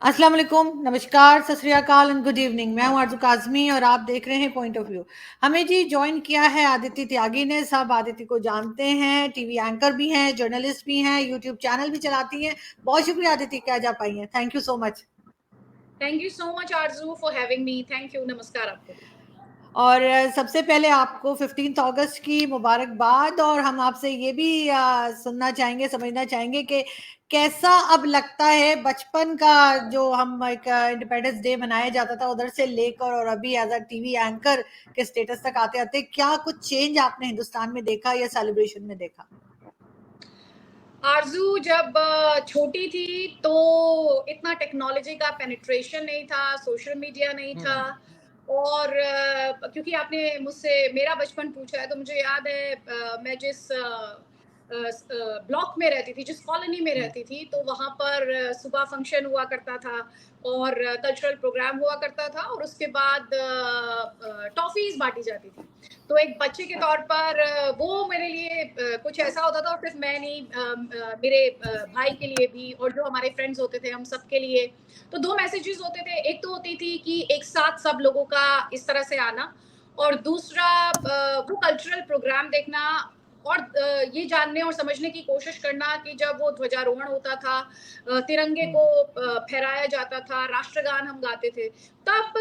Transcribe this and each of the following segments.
अस्सलाम वालेकुम, नमस्कार, सत श्री अकाल एंड गुड इवनिंग। मैं हूं आरज़ू काज़मी और आप देख रहे हैं पॉइंट ऑफ व्यू। हमें जी जॉइन किया है आदिति त्यागी ने। सब आदिति को जानते हैं, टीवी एंकर भी हैं, जर्नलिस्ट भी हैं, यूट्यूब चैनल भी चलाती हैं। बहुत शुक्रिया आदिति कि आज आप आई हैं। Thank you so much. Thank you so much Aarzoo for having me. Thank you, नमस्कार आपको भी। और सबसे पहले आपको 15 अगस्त की मुबारकबाद। और हम आपसे ये भी सुनना चाहेंगे, समझना चाहेंगे कि कैसा अब लगता है बचपन का जो हम एक इंडिपेंडेंस डे मनाया जाता था उधर से लेकर और अभी एज अ टीवी एंकर के स्टेटस तक आते आते क्या कुछ चेंज आपने हिंदुस्तान में देखा या सेलिब्रेशन में देखा? आरजू जब छोटी थी तो इतना टेक्नोलॉजी का पेनिट्रेशन नहीं था, सोशल मीडिया नहीं था। और क्योंकि आपने मुझसे मेरा बचपन पूछा है तो मुझे याद है मैं जिस ब्लॉक में रहती थी, जिस कॉलोनी में रहती थी, तो वहाँ पर सुबह फंक्शन हुआ करता था और कल्चरल प्रोग्राम हुआ करता था और उसके बाद टॉफीज बांटी जाती थी। तो एक बच्चे के तौर पर वो मेरे लिए कुछ ऐसा होता था, और सिर्फ मैं नहीं, मेरे भाई के लिए भी और जो हमारे फ्रेंड्स होते थे हम सब के लिए। तो दो मैसेजेस होते थे, एक तो होती थी कि एक साथ सब लोगों का इस तरह से आना, और दूसरा वो कल्चरल प्रोग्राम देखना और ये जानने और समझने की कोशिश करना कि जब वो ध्वजारोहण होता था, तिरंगे को फहराया जाता था, राष्ट्रगान हम गाते थे, तब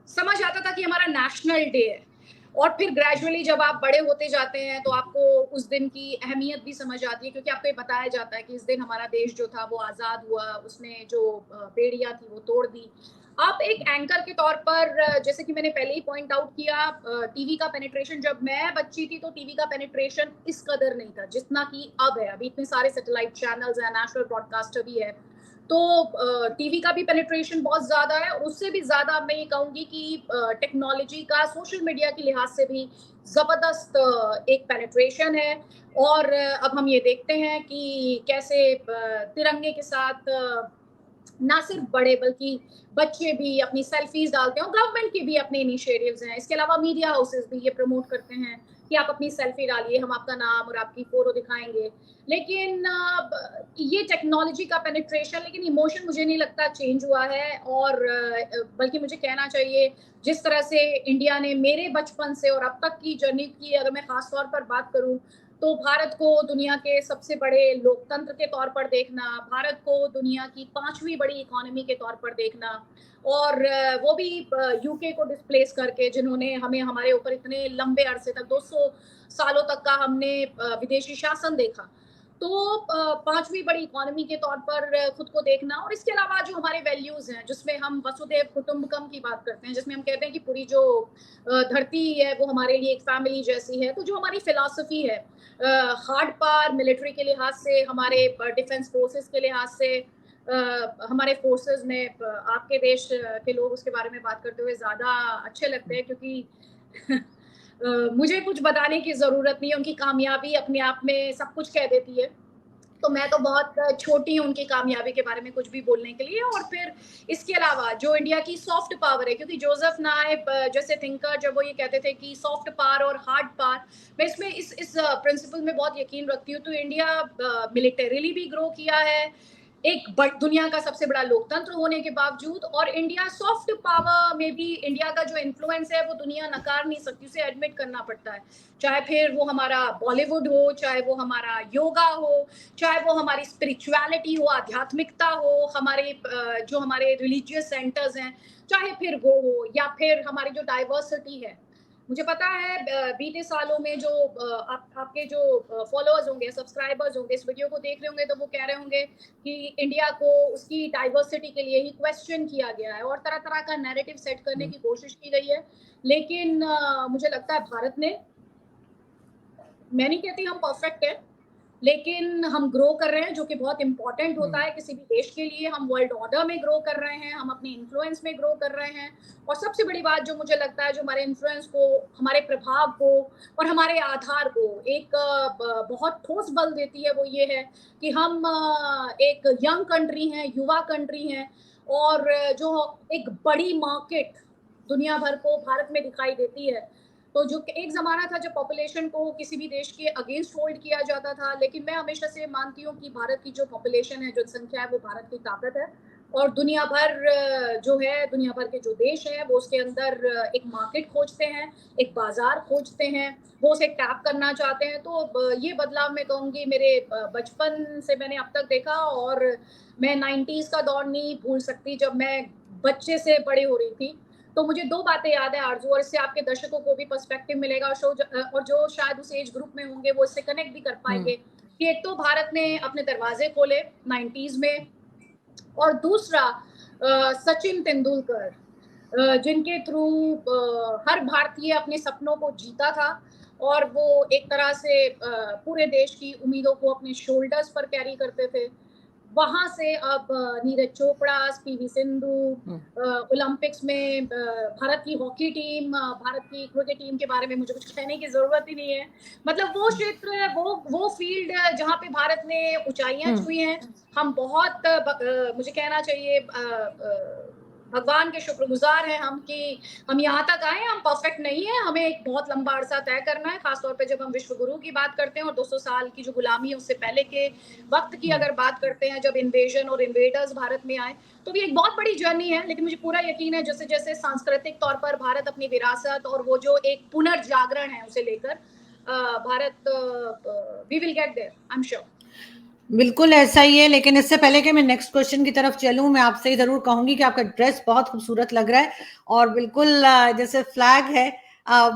समझ आता था कि हमारा नेशनल डे है। और फिर ग्रेजुअली जब आप बड़े होते जाते हैं तो आपको उस दिन की अहमियत भी समझ आती है, क्योंकि आपको ये बताया जाता है कि इस दिन हमारा देश जो था वो आज़ाद हुआ, उसने जो बेड़ियाँ थी वो तोड़ दी। आप एक एंकर के तौर पर जैसे कि मैंने पहले ही पॉइंट आउट किया, टीवी का पेनिट्रेशन, जब मैं बच्ची थी तो टीवी का पेनिट्रेशन इस कदर नहीं था जितना कि अब है। अभी इतने सारे सैटेलाइट चैनल्स हैं, नेशनल ब्रॉडकास्टर भी है, तो टीवी का भी पेनिट्रेशन बहुत ज़्यादा है। और उससे भी ज़्यादा मैं ये कहूँगी कि टेक्नोलॉजी का सोशल मीडिया के लिहाज से भी ज़बरदस्त एक पेनिट्रेशन है। और अब हम ये देखते हैं कि कैसे तिरंगे के साथ ना सिर्फ बड़े बल्कि बच्चे भी अपनी सेल्फीज डालते हैं, और गवर्नमेंट के भी अपने इनिशिएटिव्स हैं। इसके अलावा मीडिया हाउसेस भी ये प्रमोट करते हैं कि आप अपनी सेल्फी डालिए, हम आपका नाम और आपकी फोटो दिखाएंगे। लेकिन ये टेक्नोलॉजी का पेनिट्रेशन, लेकिन इमोशन मुझे नहीं लगता चेंज हुआ है। और बल्कि मुझे कहना चाहिए, जिस तरह से इंडिया ने मेरे बचपन से और अब तक की जर्नी की अगर मैं खास तौर पर बात करूं, तो भारत को दुनिया के सबसे बड़े लोकतंत्र के तौर पर देखना, भारत को दुनिया की 5वीं बड़ी इकोनॉमी के तौर पर देखना, और वो भी यूके को डिस्प्लेस करके, जिन्होंने हमें हमारे ऊपर इतने लंबे अरसे तक 200 सालों तक का हमने विदेशी शासन देखा। तो 5वीं बड़ी इकोनॉमी के तौर पर खुद को देखना, और इसके अलावा जो हमारे वैल्यूज़ हैं, जिसमें हम वसुधैव कुटुंबकम की बात करते हैं, जिसमें हम कहते हैं कि पूरी जो धरती है वो हमारे लिए एक फैमिली जैसी है। तो जो हमारी फिलॉसफी है, हार्ड पावर मिलिट्री के लिहाज से, हमारे डिफेंस फोर्सेस के लिहाज से, हमारे फोर्सेस में आपके देश के लोग उसके बारे में बात करते हुए ज़्यादा अच्छे लगते हैं, क्योंकि मुझे कुछ बताने की ज़रूरत नहीं है, उनकी कामयाबी अपने आप में सब कुछ कह देती है। तो मैं तो बहुत छोटी हूँ उनकी कामयाबी के बारे में कुछ भी बोलने के लिए। और फिर इसके अलावा जो इंडिया की सॉफ्ट पावर है, क्योंकि जोसेफ नायब जैसे थिंकर, जब वो ये कहते थे कि सॉफ्ट पावर और हार्ड पावर, मैं इसमें इस प्रिंसिपल में बहुत यकीन रखती हूँ। तो इंडिया मिलिटरीली भी ग्रो किया है, एक दुनिया का सबसे बड़ा लोकतंत्र होने के बावजूद, और इंडिया सॉफ्ट पावर में भी इंडिया का जो इन्फ्लुएंस है वो दुनिया नकार नहीं सकती, उसे एडमिट करना पड़ता है। चाहे फिर वो हमारा बॉलीवुड हो, चाहे वो हमारा योगा हो, चाहे वो हमारी स्पिरिचुअलिटी हो, आध्यात्मिकता हो, हमारे जो हमारे रिलीजियस सेंटर्स हैं, चाहे फिर वो हो, या फिर हमारी जो डाइवर्सिटी है। मुझे पता है बीते सालों में जो आपके जो फॉलोअर्स होंगे, सब्सक्राइबर्स होंगे, इस वीडियो को देख रहे होंगे, तो वो कह रहे होंगे कि इंडिया को उसकी डाइवर्सिटी के लिए ही क्वेश्चन किया गया है और तरह तरह का नैरेटिव सेट करने की कोशिश की गई है। लेकिन मुझे लगता है भारत ने, मैं नहीं कहती हम परफेक्ट है, लेकिन हम ग्रो कर रहे हैं, जो कि बहुत इंपॉर्टेंट होता है किसी भी देश के लिए। हम वर्ल्ड ऑर्डर में ग्रो कर रहे हैं, हम अपने इन्फ्लुएंस में ग्रो कर रहे हैं। और सबसे बड़ी बात जो मुझे लगता है, जो हमारे इन्फ्लुएंस को, हमारे प्रभाव को और हमारे आधार को एक बहुत ठोस बल देती है, वो ये है कि हम एक यंग कंट्री हैं, युवा कंट्री हैं, और जो एक बड़ी मार्केट दुनिया भर को भारत में दिखाई देती है। तो जो एक ज़माना था जब पॉपुलेशन को किसी भी देश के अगेंस्ट होल्ड किया जाता था, लेकिन मैं हमेशा से मानती हूँ कि भारत की जो पॉपुलेशन है, जो संख्या है, वो भारत की ताकत है। और दुनिया भर जो है, दुनिया भर के जो देश हैं वो उसके अंदर एक मार्केट खोजते हैं, एक बाजार खोजते हैं, वो उसे टैप करना चाहते हैं। तो ये बदलाव मैं कहूँगी मेरे बचपन से मैंने अब तक देखा, और मैं 90s का दौर नहीं भूल सकती जब मैं बच्चे से बड़ी हो रही थी। तो मुझे 2 बातें याद है आरज़ू, और इससे आपके दर्शकों को भी पर्सपेक्टिव मिलेगा, और जो शायद उस एज ग्रुप में होंगे वो इससे कनेक्ट भी कर पाएँगे कि एक तो भारत ने अपने दरवाजे खोले 90s में, और दूसरा सचिन तेंदुलकर, जिनके थ्रू हर भारतीय अपने सपनों को जीता था, और वो एक तरह से पूरे देश की उम्मीदों को अपने शोल्डर्स पर कैरी करते थे। वहाँ से अब नीरज चोपड़ा, पीवी सिंधु, ओलंपिक्स में भारत की हॉकी टीम, भारत की क्रिकेट टीम के बारे में मुझे कुछ कहने की ज़रूरत ही नहीं है। मतलब वो क्षेत्र, वो फ़ील्ड जहाँ पे भारत ने ऊँचाइयाँ छुई हैं, हम बहुत मुझे कहना चाहिए भगवान के शुक्रगुज़ार हैं हम कि हम यहाँ तक आए हैं। हम परफेक्ट नहीं हैं, हमें एक बहुत लंबा अरसा तय करना है, ख़ास तौर पे जब हम विश्व गुरु की बात करते हैं, और 200 साल की जो गुलामी है उससे पहले के वक़्त की अगर बात करते हैं, जब इन्वेजन और इन्वेडर्स भारत में आए, तो ये एक बहुत बड़ी जर्नी है। लेकिन मुझे पूरा यकीन है जैसे-जैसे सांस्कृतिक तौर पर भारत अपनी विरासत और वो जो एक पुनर्जागरण है उसे लेकर Bharat, we will get there, I am sure. बिल्कुल ऐसा ही है, लेकिन इससे पहले कि मैं नेक्स्ट क्वेश्चन की तरफ चलूं, मैं आपसे ज़रूर कहूंगी कि आपका ड्रेस बहुत खूबसूरत लग रहा है, और बिल्कुल जैसे फ्लैग है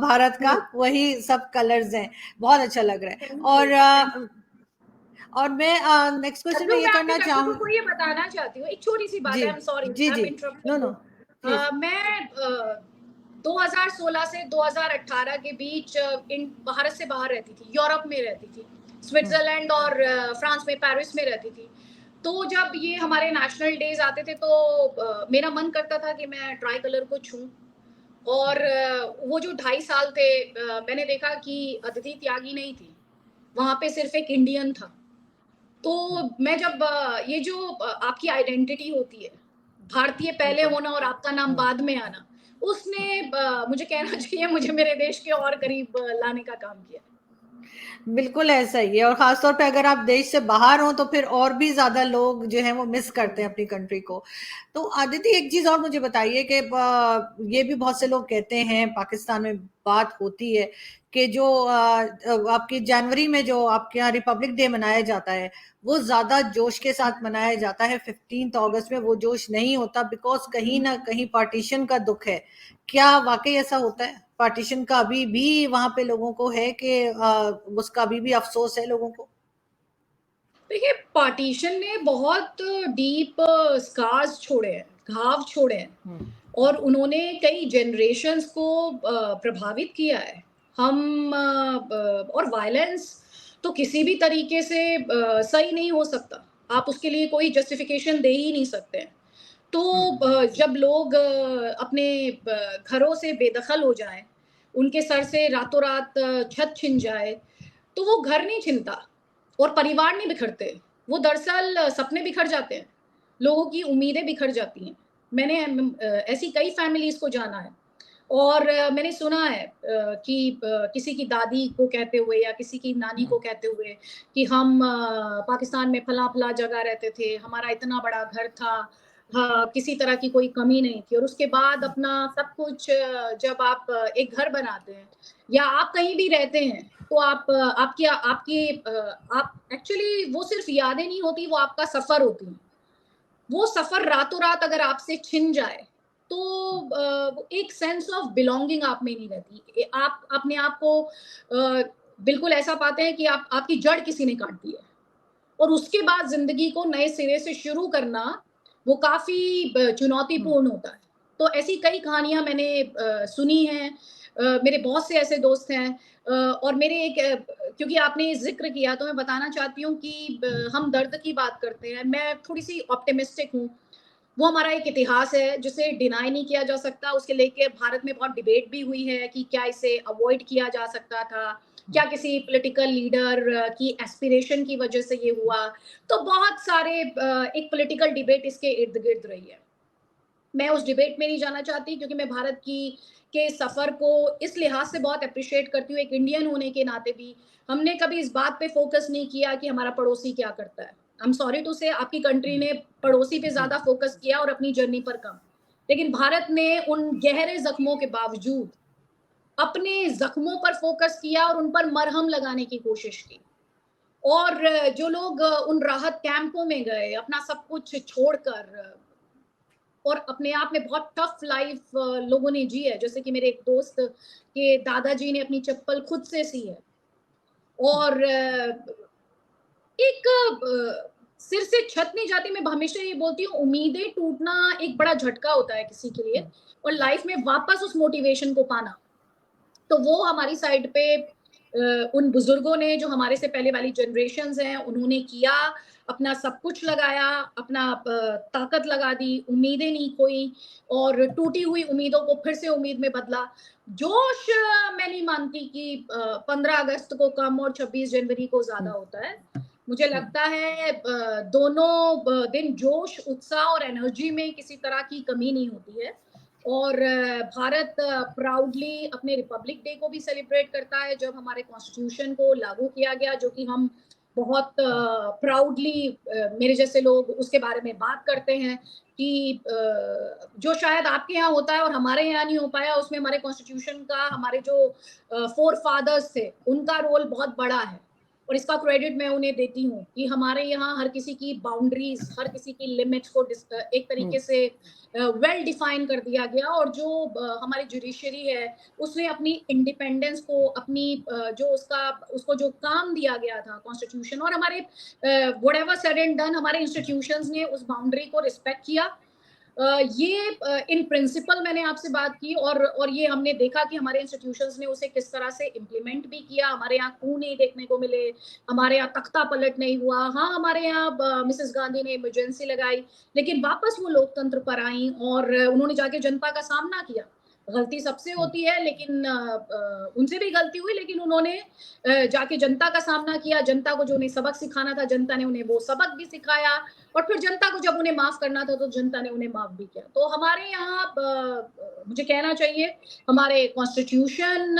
भारत का, वही सब कलर्स हैं, बहुत अच्छा लग रहा है। और मैं नेक्स्ट क्वेश्चन में अब्दू, ये मैं आपके करना दर्शकों को चाहूँ। ये बताना चाहती हूँ, एक छोटी-सी बात जी है, आई एम सॉरी जी आई जी, am no interrupting no you. Please. मैं 2016 से 2018 के बीच इन भारत से बाहर रहती थी, यूरोप में रहती थी, स्विट्ज़रलैंड और फ्रांस में, पेरिस में रहती थी। तो जब ये हमारे नेशनल डेज़ आते थे, तो मेरा मन करता था कि मैं ट्राई कलर को छूऊँ, और वो जो 2.5 साल थे, मैंने देखा कि अदिति त्यागी नहीं थी, वहाँ पे सिर्फ़ एक इंडियन था। तो मैं जब ये जो आपकी आइडेंटिटी होती है, भारतीय पहले होना और आपका नाम बाद में आना, उसने मुझे कहना चाहिए मुझे मेरे देश के और करीब लाने का काम किया। बिल्कुल ऐसा ही है, और खासतौर पे अगर आप देश से बाहर हो तो फिर और भी ज्यादा लोग जो हैं वो मिस करते हैं अपनी कंट्री को। तो आदित्य, एक चीज और मुझे बताइए कि ये भी बहुत से लोग कहते हैं, पाकिस्तान में बात होती है कि जो आपकी जनवरी में जो आपके यहाँ रिपब्लिक डे मनाया जाता है, वो ज्यादा जोश के साथ मनाया जाता है। 15 अगस्त में वो जोश नहीं होता, बिकॉज कहीं ना कहीं पार्टीशन का दुख है। क्या वाकई ऐसा होता है? पार्टीशन का अभी भी वहां पे लोगों को है कि उसका अभी भी अफसोस है लोगों को? देखिए, पार्टीशन ने बहुत डीप स्कार्स छोड़े हैं, घाव छोड़े हैं, और उन्होंने कई जनरेशंस को प्रभावित किया है। और वायलेंस तो किसी भी तरीके से सही नहीं हो सकता। आप उसके लिए कोई जस्टिफिकेशन दे ही नहीं सकते हैं। तो जब लोग अपने घरों से बेदखल हो जाएँ, उनके सर से रातों-रात छत छिन जाए, तो वो घर नहीं छिनता और परिवार नहीं बिखरते। वो दरअसल सपने बिखर जाते हैं, लोगों की उम्मीदें बिखर जाती हैं। मैंने ऐसी कई फैमिलीज़ को जाना है, और मैंने सुना है कि किसी की दादी को कहते हुए या किसी की नानी को कहते हुए कि हम पाकिस्तान में फला-फला जगह रहते थे, हमारा इतना बड़ा घर था, हाँ, किसी तरह की कोई कमी नहीं थी, और उसके बाद अपना सब कुछ जब आप एक घर बनाते हैं या आप कहीं भी रहते हैं, तो आप एक्चुअली वो सिर्फ़ यादें नहीं होती, वो आपका सफ़र होती हैं। वो सफ़र रातों-रात अगर आपसे छिन जाए, तो वो एक सेंस ऑफ बिलॉन्गिंग आप में नहीं रहती। आप अपने आप को बिल्कुल ऐसा पाते हैं कि आपकी जड़ किसी ने काट दी है, और उसके बाद ज़िंदगी को नए सिरे से शुरू करना, वो काफ़ी चुनौतीपूर्ण होता है। तो ऐसी कई कहानियाँ मैंने सुनी हैं। मेरे बहुत से ऐसे दोस्त हैं, और मेरे एक क्योंकि आपने ज़िक्र किया, तो मैं बताना चाहती हूँ कि हम दर्द की बात करते हैं, मैं थोड़ी-सी ऑप्टिमिस्टिक हूँ। वो हमारा एक इतिहास है जिसे डिनाई नहीं किया जा सकता, उसके लेके भारत में बहुत डिबेट भी हुई है कि क्या इसे अवॉइड किया जा सकता था, क्या किसी पॉलिटिकल लीडर की एस्पिरेशन की वजह से ये हुआ। तो बहुत सारे एक पॉलिटिकल डिबेट इसके इर्द-गिर्द रही है। मैं उस डिबेट में नहीं जाना चाहती, क्योंकि मैं भारत की के सफ़र को इस लिहाज से बहुत एप्रिशिएट करती हूँ, एक इंडियन होने के नाते भी। हमने कभी इस बात पे फ़ोकस नहीं किया कि हमारा पड़ोसी क्या करता है। आई एम सॉरी टू से, आपकी कंट्री ने पड़ोसी पे ज्यादा फोकस किया और अपनी जर्नी पर कम। लेकिन भारत ने उन गहरे जख्मों के बावजूद अपने जख्मों पर फोकस किया और उन पर मरहम लगाने की कोशिश की। और जो लोग उन राहत कैंपों में गए अपना सब कुछ छोड़कर, और अपने आप में बहुत टफ लाइफ लोगों ने जी है, जैसे कि मेरे एक दोस्त के दादाजी ने अपनी चप्पल खुद से सी है। और एक सिर से छत नहीं जाती। मैं हमेशा ये बोलती हूँ, उम्मीदें टूटना एक बड़ा झटका होता है किसी के लिए, और लाइफ में वापस उस मोटिवेशन को पाना, तो वो हमारी साइड पे उन बुजुर्गों ने, जो हमारे से पहले वाली जनरेशंस हैं, उन्होंने किया, अपना सब कुछ लगाया, अपना ताकत लगा दी, उम्मीदें नहीं खोई, और टूटी हुई उम्मीदों को फिर से उम्मीद में बदला। जोश मैं नहीं मानती कि 15 अगस्त को कम और 26 जनवरी को ज्यादा होता है। मुझे लगता है दोनों दिन जोश, उत्साह और एनर्जी में किसी तरह की कमी नहीं होती है। और भारत प्राउडली अपने रिपब्लिक डे को भी सेलिब्रेट करता है, जब हमारे कॉन्स्टिट्यूशन को लागू किया गया, जो कि हम बहुत प्राउडली, मेरे जैसे लोग उसके बारे में बात करते हैं कि जो शायद आपके यहाँ होता है और हमारे यहाँ नहीं हो पाया, उसमें हमारे कॉन्स्टिट्यूशन का, हमारे जो फोर फादर्स थे, उनका रोल बहुत बड़ा है। और इसका क्रेडिट मैं उन्हें देती हूँ कि हमारे यहाँ हर किसी की बाउंड्रीज, हर किसी की लिमिट्स को एक तरीके से वेल डिफाइन कर दिया गया। और जो हमारी जुडिशरी है, उसने अपनी इंडिपेंडेंस को, अपनी जो उसको जो काम दिया गया था कॉन्स्टिट्यूशन, और हमारे व्हाटएवर सेड एंड डन, हमारे इंस्टीट्यूशंस ने उस बाउंड्री को रिस्पेक्ट किया। ये इन प्रिंसिपल मैंने आपसे बात की, और ये हमने देखा कि हमारे इंस्टीट्यूशंस ने उसे किस तरह से इम्प्लीमेंट भी किया। हमारे यहाँ coup नहीं देखने को मिले, हमारे यहाँ तख्ता पलट नहीं हुआ। हाँ, हमारे यहाँ मिसेस गांधी ने इमरजेंसी लगाई, लेकिन वापस वो लोकतंत्र पर आई और उन्होंने जाके जनता का सामना किया। गलती सबसे होती है, लेकिन उनसे भी गलती हुई, लेकिन उन्होंने जाके जनता का सामना किया। जनता को जो उन्हें सबक सिखाना था, जनता ने उन्हें वो सबक भी सिखाया, और फिर जनता को जब उन्हें माफ करना था, तो जनता ने उन्हें माफ भी किया। तो हमारे यहाँ मुझे कहना चाहिए, हमारे कॉन्स्टिट्यूशन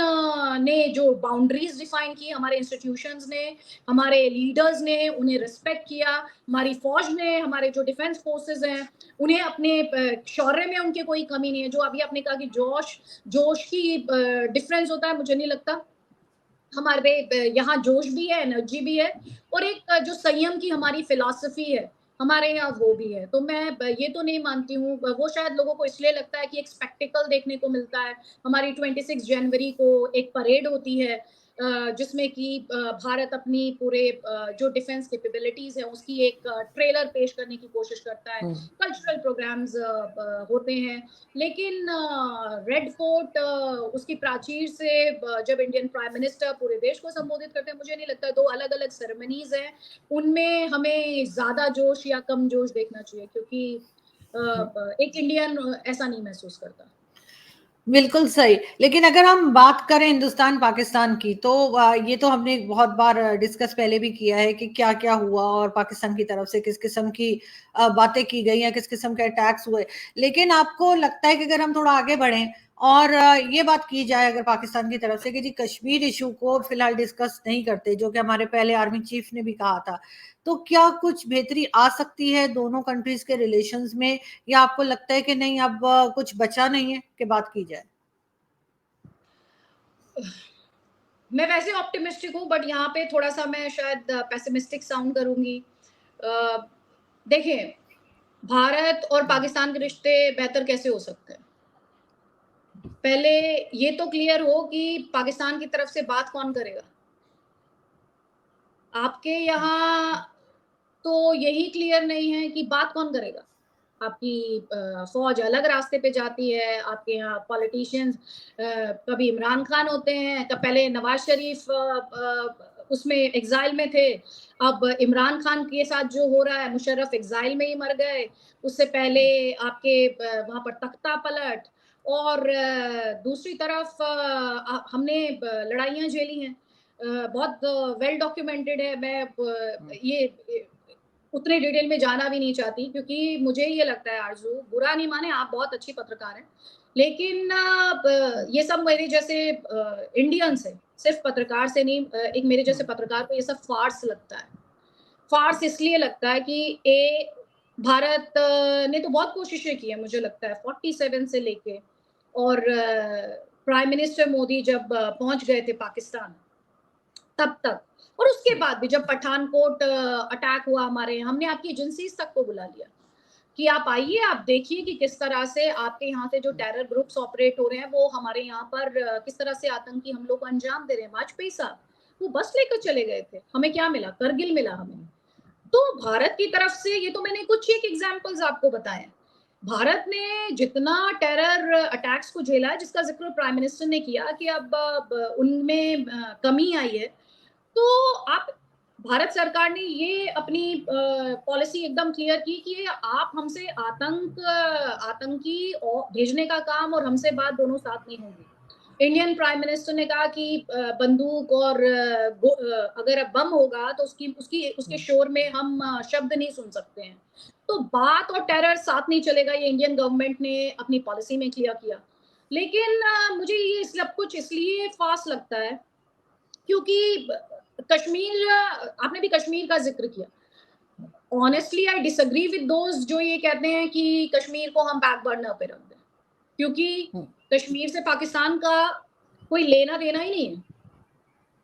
ने जो बाउंड्रीज डिफाइन की, हमारे इंस्टीट्यूशंस ने, हमारे लीडर्स ने उन्हें रिस्पेक्ट किया, हमारी फौज ने, हमारे जो डिफेंस फोर्सेस हैं, उन्हें अपने शौर्य में उनके कोई कमी नहीं है। जो अभी आपने कहा कि जोश की डिफरेंस होता है, मुझे नहीं लगता। हमारे यहाँ जोश भी है, एनर्जी भी है, और एक जो संयम की हमारी फिलॉसफी है, हमारे यहाँ वो भी है। तो मैं ये तो नहीं मानती हूँ, वो शायद लोगों को इसलिए लगता है कि एक स्पेक्टिकल देखने को मिलता है। हमारी 26 जनवरी को एक परेड होती है, जिसमें कि भारत अपनी पूरे जो डिफेंस कैपेबिलिटीज है, उसकी एक ट्रेलर पेश करने की कोशिश करता है। कल्चरल प्रोग्राम्स होते हैं, लेकिन रेड फोर्ट, उसकी प्राचीर से जब इंडियन प्राइम मिनिस्टर पूरे देश को संबोधित करते हैं, मुझे नहीं लगता। दो अलग अलग सेरेमनीज हैं, उनमें हमें ज्यादा जोश या कम जोश देखना चाहिए, क्योंकि एक इंडियन ऐसा नहीं महसूस करता। बिल्कुल सही। लेकिन अगर हम बात करें हिंदुस्तान पाकिस्तान की, तो ये तो हमने बहुत बार डिस्कस पहले भी किया है कि क्या क्या हुआ और पाकिस्तान की तरफ से किस किस्म की बातें की गई हैं, किस किस्म के अटैक्स हुए। लेकिन आपको लगता है कि अगर हम थोड़ा आगे बढ़ें और ये बात की जाए अगर पाकिस्तान की तरफ से कि जी कश्मीर इशू को फिलहाल डिस्कस नहीं करते, जो कि हमारे पहले आर्मी चीफ ने भी कहा था, तो क्या कुछ बेहतरी आ सकती है दोनों कंट्रीज के रिलेशंस में, या आपको लगता है कि नहीं अब कुछ बचा नहीं है कि बात की जाए? मैं वैसे ऑप्टिमिस्टिक हूँ, बट यहाँ पे थोड़ा सा मैं शायद पेसिमिस्टिक साउंड करूंगी। देखें, भारत और पाकिस्तान के रिश्ते बेहतर कैसे हो सकते हैं? पहले ये तो क्लियर हो कि पाकिस्तान की तरफ से बात कौन करेगा। आपके यहाँ तो यही क्लियर नहीं है कि बात कौन करेगा। आपकी फौज अलग रास्ते पे जाती है, आपके यहाँ पॉलिटिशियंस कभी इमरान खान होते हैं, पहले नवाज शरीफ उसमें एग्जाइल में थे, अब इमरान खान के साथ जो हो रहा है, मुशर्रफ एग्जाइल में ही मर गए, उससे पहले आपके वहां पर तख्ता पलट, और दूसरी तरफ हमने लड़ाइयाँ झेली हैं, बहुत वेल डॉक्यूमेंटेड है। मैं ये उतने डिटेल में जाना भी नहीं चाहती, क्योंकि मुझे ये लगता है, आरजू, बुरा नहीं माने, आप बहुत अच्छी पत्रकार हैं, लेकिन ये सब मेरे जैसे इंडियंस है, सिर्फ पत्रकार से नहीं, एक मेरे जैसे पत्रकार को ये सब फार्स लगता है। फार्स इसलिए लगता है कि भारत ने तो बहुत कोशिशें की है, मुझे लगता है 47 से लेके, और प्राइम मिनिस्टर मोदी जब पहुंच गए थे पाकिस्तान तब तक, और उसके बाद भी जब पठानकोट अटैक हुआ हमारे, हमने आपकी एजेंसीज तक को बुला लिया कि आप आइए, आप देखिए कि किस तरह से आपके यहाँ से जो टेरर ग्रुप्स ऑपरेट हो रहे हैं वो हमारे यहाँ पर किस तरह से आतंकी हमलों को अंजाम दे रहे हैं। वाजपेयी साहब वो बस लेकर चले गए थे, हमें क्या मिला? करगिल मिला हमें। तो भारत की तरफ से, ये तो मैंने कुछ एक एग्जांपल्स आपको बताए, भारत ने जितना टेरर अटैक्स को झेला है, जिसका जिक्र प्राइम मिनिस्टर ने किया कि अब उनमें कमी आई है, तो आप, भारत सरकार ने ये अपनी पॉलिसी एकदम क्लियर की कि आप हमसे आतंकी और भेजने का काम और हमसे बात दोनों साथ नहीं होंगी। इंडियन प्राइम मिनिस्टर ने कहा कि बंदूक और अगर बम होगा तो उसके शोर में हम शब्द नहीं सुन सकते हैं। तो बात और टेरर साथ नहीं चलेगा, ये इंडियन गवर्नमेंट ने अपनी पॉलिसी में क्लियर किया। लेकिन मुझे ये सब कुछ इसलिए फास्ट लगता है क्योंकि कश्मीर, आपने भी कश्मीर का जिक्र किया। Honestly I disagree with those जो ये कहते हैं कि कश्मीर को हम बैक बर्नर पे रख दें, क्योंकि कश्मीर से पाकिस्तान का कोई लेना देना ही नहीं है।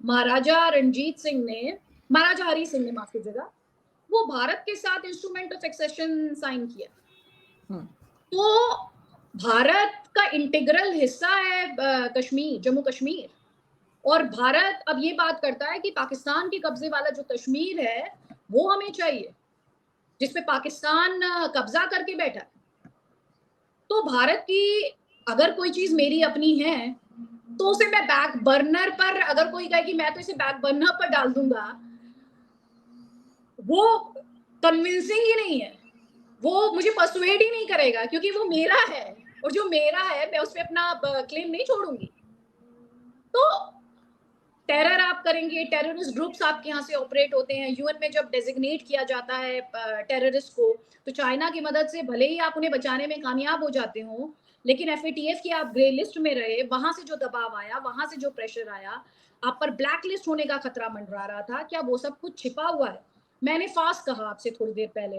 महाराजा हरी सिंह ने माफ कीजिएगा, वो भारत के साथ इंस्ट्रूमेंट ऑफ एक्सेशन साइन किया। तो भारत का इंटीग्रल हिस्सा है कश्मीर, जम्मू कश्मीर, और भारत अब ये बात करता है कि पाकिस्तान के कब्जे वाला जो कश्मीर है वो हमें चाहिए, जिसपे पाकिस्तान कब्जा करके बैठा है। तो भारत की अगर कोई चीज मेरी अपनी है तो उसे मैं बैक बर्नर पर, अगर कोई कहे कि मैं तो इसे बैक बर्नर पर डाल दूंगा, वो कन्विंसिंग ही नहीं है, वो मुझे पर्सुएड ही नहीं करेगा, क्योंकि वो मेरा है, और जो मेरा है मैं उस पर अपना क्लेम नहीं छोड़ूंगी। तो टेरर आप करेंगे, टेररिस्ट ग्रुप्स आपके यहाँ से ऑपरेट होते हैं, यूएन में जब डेजिग्नेट किया जाता है टेररिस्ट को, तो चाइना की मदद से भले ही आप उन्हें बचाने में कामयाब हो जाते हो, लेकिन एफएटीएफ की आप ग्रे लिस्ट में रहे, वहां से जो दबाव आया, वहां से जो प्रेशर आया, आप पर ब्लैक लिस्ट होने का खतरा मंडरा रहा था, क्या वो सब कुछ छिपा हुआ है? मैंने फास्ट कहा आपसे थोड़ी देर पहले,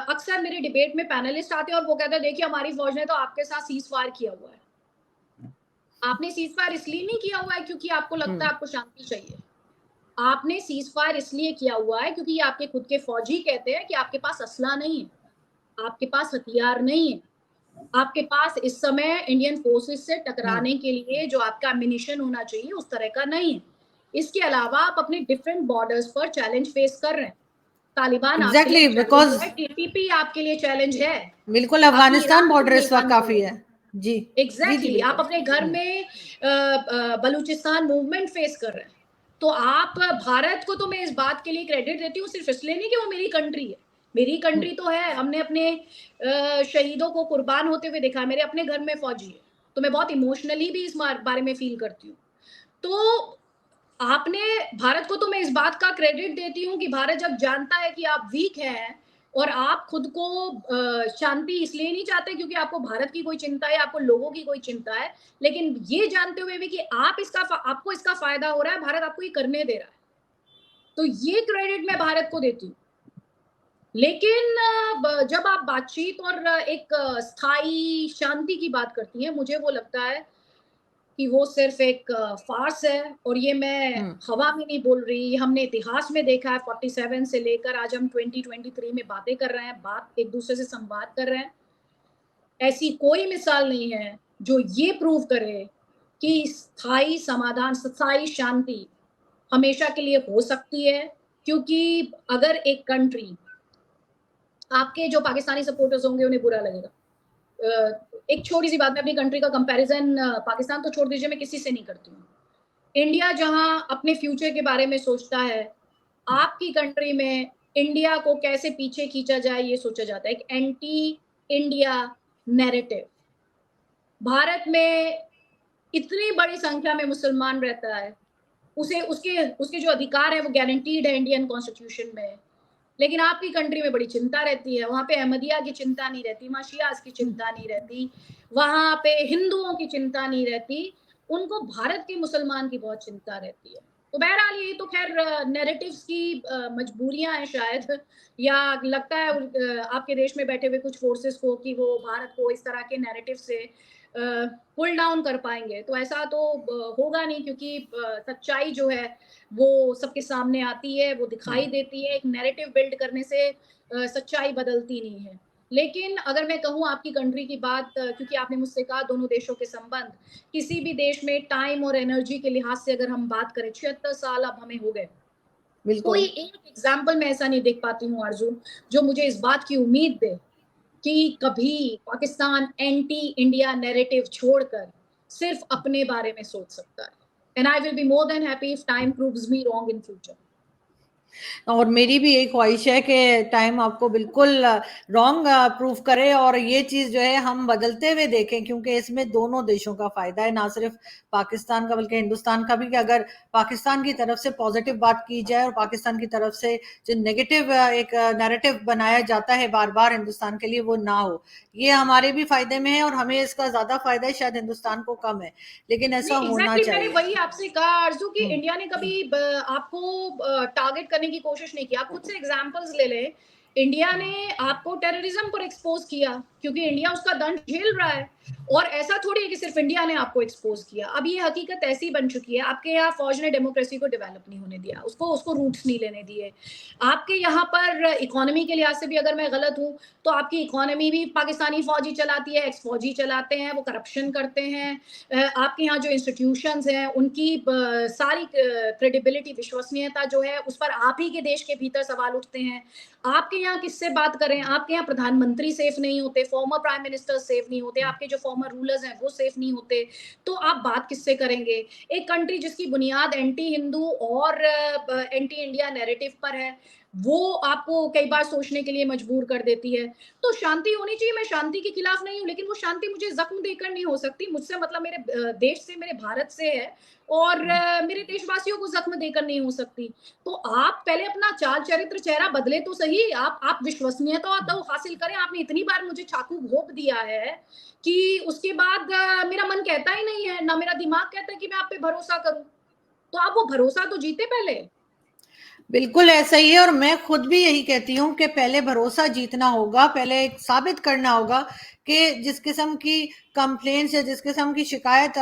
अक्सर मेरे डिबेट में पैनलिस्ट आते हैं और वो कहते हैं देखिए हमारी फौज ने तो आपके साथ सीज फायर किया हुआ है। आपने सीज फायर इसलिए नहीं किया हुआ है क्योंकि आपको लगता है आपको शांति चाहिए, आपने सीज फायर इसलिए किया हुआ है क्योंकि आपके खुद के फौजी कहते हैं कि आपके पास असला नहीं है, आपके पास हथियार नहीं है, आपके पास इस समय इंडियन फोर्सेस से टकराने के लिए जो आपका एमिनिशन होना चाहिए उस तरह का नहीं है। इसके अलावा आप अपने डिफरेंट बॉर्डर्स पर चैलेंज फेस कर रहे हैं। तालिबान आपके लिए बिकॉज टीटीपी आपके लिए चैलेंज है, बिल्कुल अफगानिस्तान बॉर्डर इस वक्त काफी है जी। एग्जैक्टली आप अपने घर में बलूचिस्तान मूवमेंट फेस कर रहे हैं। तो आप, भारत को तो मैं इस बात के लिए क्रेडिट देती हूँ सिर्फ इसलिए नहीं कि वो मेरी कंट्री है, मेरी कंट्री तो है, हमने अपने शहीदों को कुर्बान होते हुए देखा, मेरे अपने घर में फौजी है, तो मैं बहुत इमोशनली भी इस बारे में फील करती हूँ। तो आपने, भारत को तो मैं इस बात का क्रेडिट देती हूँ कि भारत जब जानता है कि आप वीक हैं और आप खुद को शांति इसलिए नहीं चाहते क्योंकि आपको भारत की कोई चिंता है, आपको लोगों की कोई चिंता है, लेकिन ये जानते हुए भी कि आपको इसका फायदा हो रहा है, भारत आपको ये करने दे रहा है, तो ये क्रेडिट मैं भारत को देती हूँ। लेकिन जब आप बातचीत और एक स्थायी शांति की बात करती हैं, मुझे वो लगता है कि वो सिर्फ एक फार्स है, और ये मैं हवा में नहीं बोल रही, हमने इतिहास में देखा है 47 से लेकर आज हम 2023 में बातें कर रहे हैं, बात एक दूसरे से संवाद कर रहे हैं। ऐसी कोई मिसाल नहीं है जो ये प्रूव करे कि स्थायी समाधान, स्थायी शांति हमेशा के लिए हो सकती है, क्योंकि अगर एक कंट्री, आपके जो पाकिस्तानी सपोर्टर्स होंगे उन्हें बुरा लगेगा, एक छोटी सी बात में अपनी कंट्री का कंपैरिजन, पाकिस्तान तो छोड़ दीजिए, मैं किसी से नहीं करती हूँ, इंडिया जहां अपने फ्यूचर के बारे में सोचता है, आपकी कंट्री में इंडिया को कैसे पीछे खींचा जाए ये सोचा जाता है, एक एंटी इंडिया नैरेटिव। भारत में इतनी बड़ी संख्या में मुसलमान रहता है, उसके जो अधिकार है वो गारंटीड है इंडियन कॉन्स्टिट्यूशन में, लेकिन आपकी कंट्री में बड़ी चिंता रहती है, वहां पे अहमदिया की चिंता नहीं रहती, वहां शियास की चिंता नहीं रहती, वहां पे हिंदुओं की चिंता नहीं रहती, उनको भारत के मुसलमान की बहुत चिंता रहती है। तो बहरहाल ये तो खैर नैरेटिव्स की मजबूरियां हैं शायद, या लगता है आपके देश में बैठे हुए कुछ फोर्सेस को कि वो भारत को इस तरह के नैरेटिव से पुल डाउन कर पाएंगे। तो ऐसा तो होगा नहीं, क्योंकि सच्चाई जो है वो सबके सामने आती है, वो दिखाई देती है। एक नैरेटिव बिल्ड करने से सच्चाई बदलती नहीं है। लेकिन अगर मैं कहूँ आपकी कंट्री की बात, क्योंकि आपने मुझसे कहा दोनों देशों के संबंध, किसी भी देश में टाइम और एनर्जी के लिहाज से अगर हम बात करें, 76 साल अब हमें हो गए, कोई बिल्कुल। एक एग्जाम्पल मैं ऐसा नहीं देख पाती हूँ आरजू, जो मुझे इस बात की उम्मीद दे कि कभी पाकिस्तान एंटी इंडिया नैरेटिव छोड़कर सिर्फ अपने बारे में सोच सकता है। And I will be more than happy if time proves me wrong in future. और मेरी भी यही ख्वाहिश है कि टाइम आपको बिल्कुल रॉन्ग प्रूफ करे और ये चीज जो है हम बदलते हुए देखें, क्योंकि इसमें दोनों देशों का फायदा है, ना सिर्फ पाकिस्तान का बल्कि हिंदुस्तान का भी। कि अगर पाकिस्तान की तरफ से पॉजिटिव बात की जाए और पाकिस्तान की तरफ से जो नेगेटिव एक नैरेटिव बनाया जाता है बार बार हिंदुस्तान के लिए, वो ना हो। ये हमारे भी फायदे में है और हमें इसका ज्यादा फायदा है, शायद हिंदुस्तान को कम है, लेकिन ऐसा नहीं होना एग्जैक्टली मैंने चाहिए। वही आपसे कहा आरजू कि हम्म। इंडिया ने कभी आपको टारगेट करने की कोशिश नहीं की। आप खुद से एग्जांपल्स ले लें, इंडिया ने आपको टेररिज्म पर एक्सपोज किया क्योंकि इंडिया उसका दंड झेल रहा है। और ऐसा थोड़ी है कि सिर्फ इंडिया ने आपको एक्सपोज किया। अब ये हकीकत ऐसी बन चुकी है, आपके यहाँ फौज ने डेमोक्रेसी को डेवलप नहीं होने दिया, उसको उसको रूट्स नहीं लेने दिए। आपके यहाँ पर इकोनॉमी के लिहाज से भी अगर मैं गलत हूँ तो आपकी इकोनॉमी भी पाकिस्तानी फौजी चलाती है, एक्स फौजी चलाते हैं, वो करप्शन करते हैं। आपके यहाँ जो इंस्टीट्यूशंस हैं उनकी सारी क्रेडिबिलिटी, विश्वसनीयता जो है उस पर आप ही के देश के भीतर सवाल उठते हैं। आपके यहाँ किससे बात करें, आपके यहाँ प्रधानमंत्री सेफ नहीं होते, फॉर्मर प्राइम मिनिस्टर सेफ नहीं होते, आपके जो फॉर्मर रूलर्स हैं वो सेफ नहीं होते, तो आप बात किससे करेंगे? एक कंट्री जिसकी बुनियाद एंटी हिंदू और एंटी इंडिया नैरेटिव पर है, वो आपको कई बार सोचने के लिए मजबूर कर देती है। तो शांति होनी चाहिए, मैं शांति के खिलाफ नहीं हूँ, लेकिन वो शांति मुझे जख्म देकर नहीं हो सकती। मुझसे मतलब मेरे देश से, मेरे भारत से है, और मेरे देशवासियों को जख्म देकर नहीं हो सकती। तो आप पहले अपना चाल चरित्र चेहरा बदले तो सही, आप विश्वसनीयता तो हासिल करें। आपने इतनी बार मुझे चाकू घोंप दिया है कि उसके बाद मेरा मन कहता ही नहीं है, ना मेरा दिमाग कहता है कि मैं आप पे भरोसा करूं। तो आप वो भरोसा तो जीते पहले। बिल्कुल ऐसा ही है, और मैं खुद भी यही कहती हूँ कि पहले भरोसा जीतना होगा, पहले साबित करना होगा कि जिस किस्म की कंप्लेंट्स या जिस किस्म की शिकायत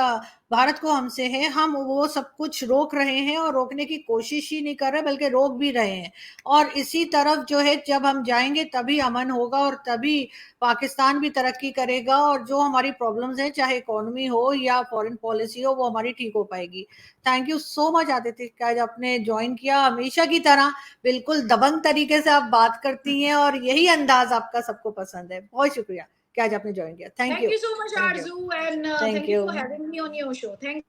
भारत को हमसे है, हम वो सब कुछ रोक रहे हैं और रोकने की कोशिश ही नहीं कर रहे बल्कि रोक भी रहे हैं। और इसी तरफ जो है जब हम जाएंगे तभी अमन होगा और तभी पाकिस्तान भी तरक्की करेगा, और जो हमारी प्रॉब्लम्स हैं, चाहे इकोनॉमी हो या फॉरेन पॉलिसी हो, वो हमारी ठीक हो पाएगी। Thank you so much Aditya कि आज आपने ज्वाइन किया। हमेशा की तरह बिल्कुल दबंग तरीके से आप बात करती हैं और यही अंदाज आपका सबको पसंद है। बहुत शुक्रिया कि आज आपने ज्वाइन किया। Thank thank you. You so much thank you. Aarzoo, and thank thank you you. For having me on your show. Thank